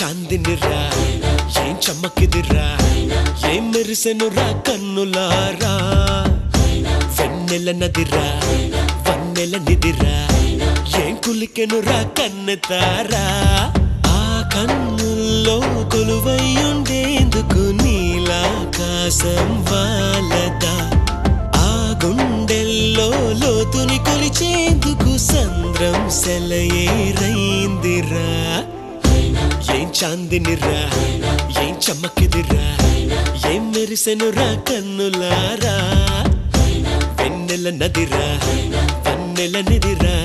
చాందినిరా ఏం చమ్మకిదిరా ఏం మెరిసెనురా కన్నులారా వెన్నెల నదిరా వన్నెల నిదిరా ఏం కులికెనురా కన్నెతారా ఆ కన్నుల్లో కొలువైయుండేందుకు నీలాకాశం వాలదా ఆ గుండెల్లో లోతుని కొలిచేందుకు సంద్రం సెలయేరైందిరా ఏం చాందినిరా ఏం చమ్మకిదిరా ఏం మెరిసెనురా కన్నులారా వెన్నెల నదిరా వన్నెల నిదిరా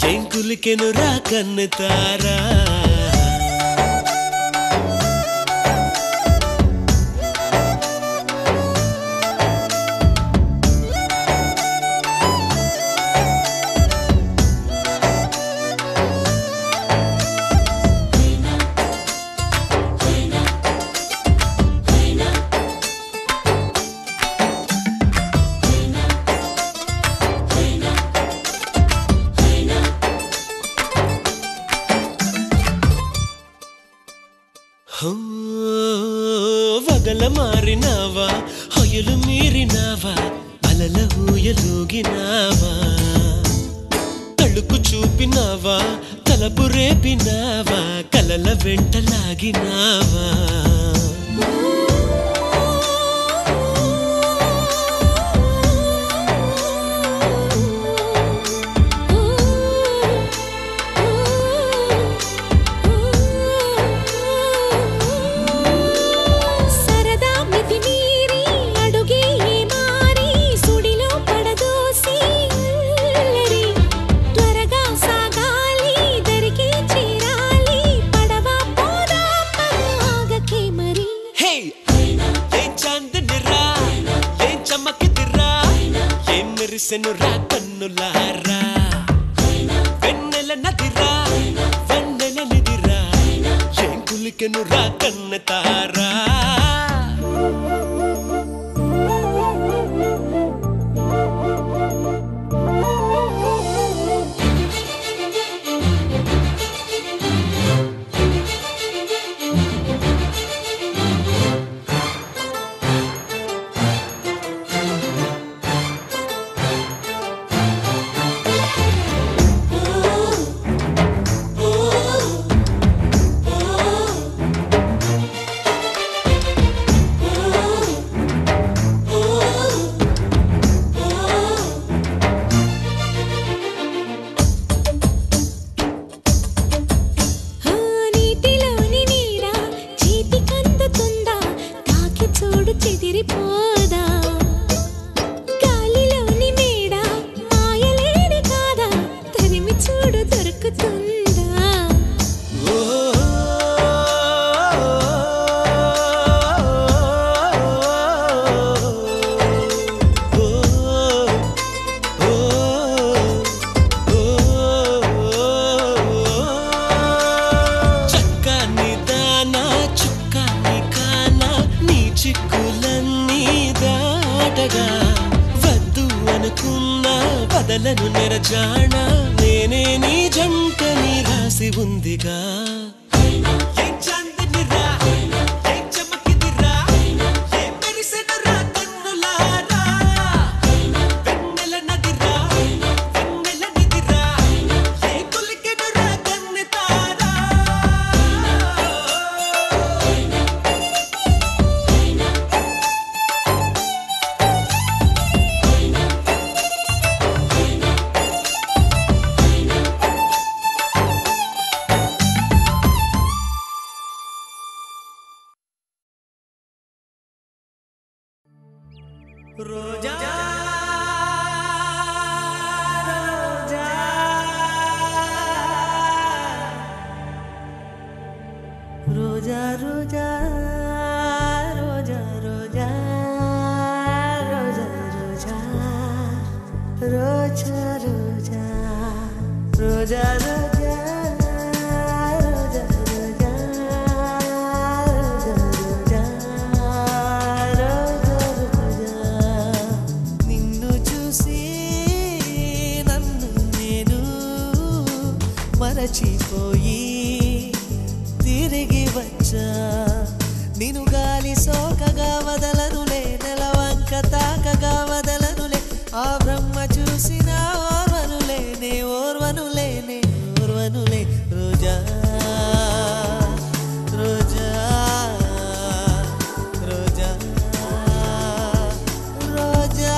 ఏం కులికెనురా కన్నెతారా వగల మారినావా హొయలు మీరినావా అలల ఊయలూగినావా తళుకు చూపినావా తలపు రేపినావా కలల వెంటలాగినావా మెరిసెనురా కన్నులారా వెన్నెల నదిరా వన్నెల నిదిరా ఏం కులికెనురా కన్నెతారా బదలను నెరజాణ నేనే నీ జంటని రాసి ఉందిగా ఏం చాందినిరా ఏం చమ్మకిదిరా ఏం మెరిసెనురా కన్నులారా వెన్నెల నదిరా వన్నెల నిదిరా ఏం కులికెనురా కన్నెతారా రోజా రోజా రోజా రోజా రోజా రోజా రోజా రోజా రోజా రోజా రోజా మరచిపోయి తిరిగి వచ్చా నిను గాలి సోకగా వదలనులే నెలవంక తాకగా వదలనులే ఆ బ్రహ్మ చూసిన ఓర్వనులే నే ఓర్వనులే నే ఓర్వనులే రోజా రోజా రోజా రోజా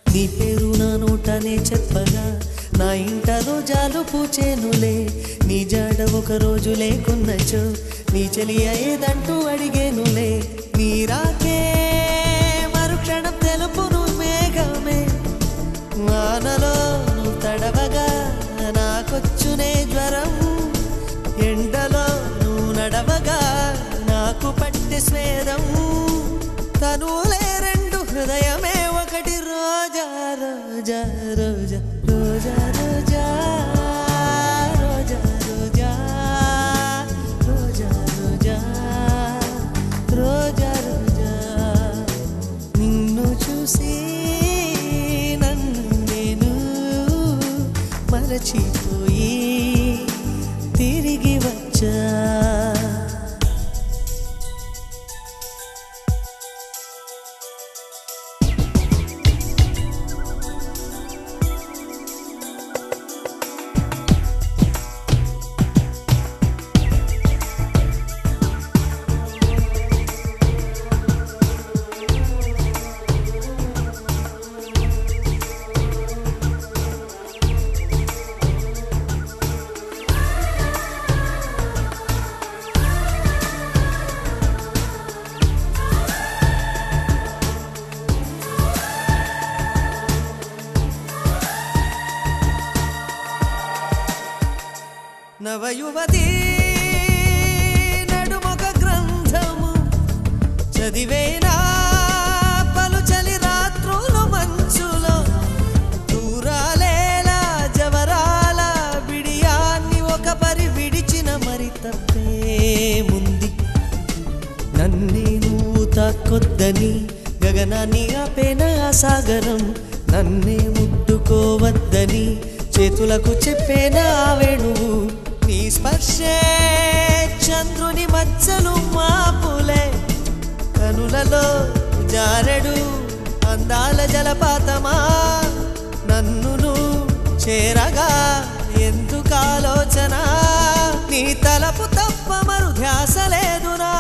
నీ పేరు నా నోటనే చెప్పగా నా ఇంట రోజాలు పూచేనులే నీ జాడ ఒక రోజు లేకున్నచో నీ చెలి అయ్యేదంటూ అడిగేనులే నీ రాకే మరుక్షణం తెలుపును మేఘమే వానలో నువ్వు తడవగా నాకొచ్చునే జ్వరం ఎండలో నువ్వు నడవగా నాకు పట్టె స్వేదం తనులే రెండు హృదయమే ఒకటి రోజా రోజా రోజా రోజా రోజా రోజా రోజా రోజా రోజా రోజా రోజా నిన్ను చూసి నన్ను నేను మరచిపోయి తిరిగి వచ్చా నవయువతి నడుమొక గ్రంథము చదివేనా పలుచలి రాత్రులు మంచులో దూరాలేలా జవరాల బిడియాన్ని ఒక పరి విడిచిన మరి తప్పేముంది నన్నే నువ్వు తాకొద్దని గగనాన్ని ఆపేన ఆ సాగరం నన్నే ముట్టుకోవద్దని చేతులకు చెప్పేనా వేణువు నీ స్పర్శే చంద్రుని మచ్చలు మాపులే కనులలో జారెడు అందాల జలపాతమా నన్ను చేరగా ఎందుకు ఆలోచన నీ తలపు తప్ప మరు ధ్యాస లేదు నా